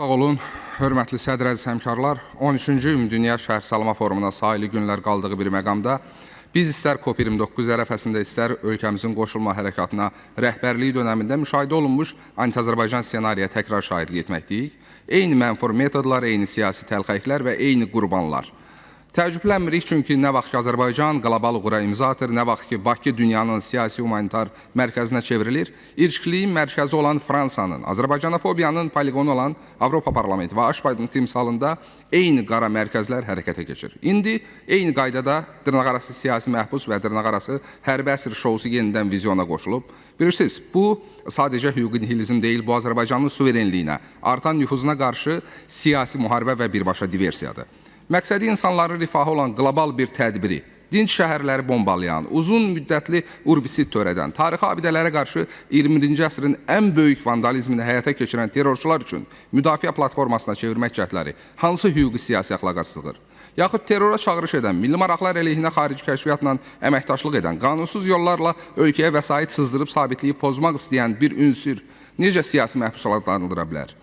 Sağ olun, hörmətli sədr əziz həmkarlar. 13-cü Ümumdünya Şəhərsalma Forumuna sayılı günlər qaldığı bir məqamda biz istər COP29 ərəfəsində, istər ölkəmizin qoşulma hərəkatına rəhbərliyi dönəmində müşahidə olunmuş anti-Azərbaycan ssenariyə təkrar şahidlik etməkdəyik. Eyni mənfur metodlar, eyni siyasi təlxəklər və eyni qurbanlar. Təəccüblənmirik çünki nə vaxt ki Azərbaycan qlobal uğura imza atır, nə vaxt ki Bakı dünyanın siyasi humanitar mərkəzinə çevrilir, irkçiliyin mərkəzi olan Fransanın, Azərbaycanofobiyanın poligonu olan Avropa Parlamenti və Aşbaydın timsalında eyni qara mərkəzlər hərəkətə keçir. İndi eyni qaydada dırnaqarası siyasi məhbus və dırnaqarası hərbi əsir şousu yenidən vizyona qoşulub. Bilirsiniz, bu sadəcə hüquqi nihilizm deyil, bu Azərbaycanın suverenliyinə, artan nüfuzuna qarşı siyasi müharibə və birbaşa diversiyadır. Məqsədi insanların rifahı olan qlobal bir tədbiri, dinc şəhərləri bombalayan, uzun müddətli urbisit törədən, tarixi abidələrə qarşı 21-ci əsrin ən böyük vandalizmini həyata keçirən terrorçular üçün müdafiə platformasına çevirmək cəhdləri hansı hüquqi siyasi əxlaqa sığır? Yaxud terrora çağırış edən, milli maraqlar əleyhinə xarici kəşfiyyatla əməkdaşlıq edən, qanunsuz yollarla ölkəyə vəsait sızdırıb sabitliyi pozmaq istəyən bir ünsür necə siyasi məhbus adlandırıla bilər?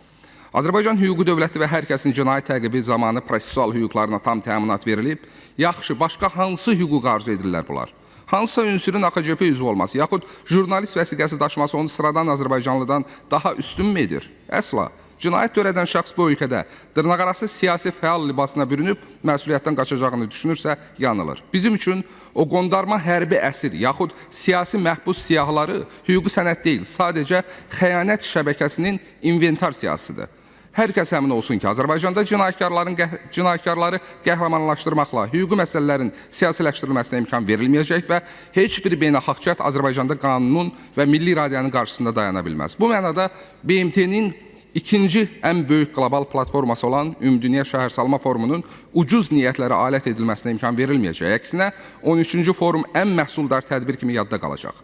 Azərbaycan hüquqi dövləti və hər kəsin cinayət təqibi zamanı prosessual hüquqlarına tam təminat verilib. Yaxşı, başqa hansı hüquq arzu edirlər bunlar? Hansısa ünsürün AKCP üzvü olması, yaxud jurnalist vəsiqəsi daşıması onu sıradan Azərbaycanlıdan daha üstün mü edir? Əsla. Cinayət törədən şəxs bu ölkədə dırnaqarası siyasi fəal libasına bürünüb məsuliyyətdən qaçacağını düşünürsə yanılır. Bizim üçün o qondarma hərbi əsir, yaxud siyasi məhbus siyahıları hüquqi sənəd deyil, sadəcə xəyanət şəbəkəsinin inventar siyasıdır. Hər kəs əmin olsun ki, Azərbaycanda cinayətkarları qəhrəmanlaşdırmaqla hüquqi məsələlərin siyasiləşdirilməsinə imkan verilməyəcək və heç bir beynəlxalq cəhd Azərbaycanda qanunun və milli iradənin qarşısında dayana bilməz. Bu mənada BMT-nin ikinci ən böyük qlobal platforması olan Ümumdünya Şəhərsalma Forumunun ucuz niyyətlərə alət edilməsinə imkan verilməyəcək. Əksinə, 13-cü forum ən məhsuldar tədbir kimi yadda qalacaq.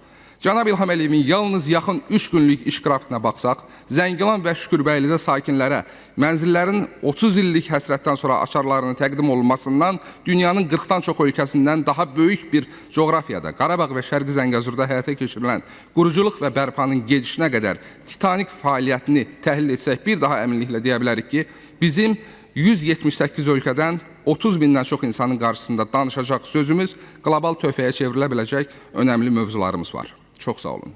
Cənab İlham Əliyevin yalnız yaxın 3 günlük iş qrafikinə baxsaq, Zəngilan və Şükürbəylidə sakinlərə mənzillərin 30 illik həsrətdən sonra açarlarının təqdim olunmasından dünyanın 40-dan çox ölkəsindən daha böyük bir coğrafiyada, Qarabağ və Şərqi Zəngəzurda həyata keçirilən quruculuq və bərpanın gedişinə qədər titanik fəaliyyətini təhlil etsək, bir daha əminliklə deyə bilərik ki, bizim 178 ölkədən 30 bindən çox insanın qarşısında danışacaq sözümüz qlobal töhfəyə çevrilə biləcək önəmli mövzularımız var. Çox sağ olun.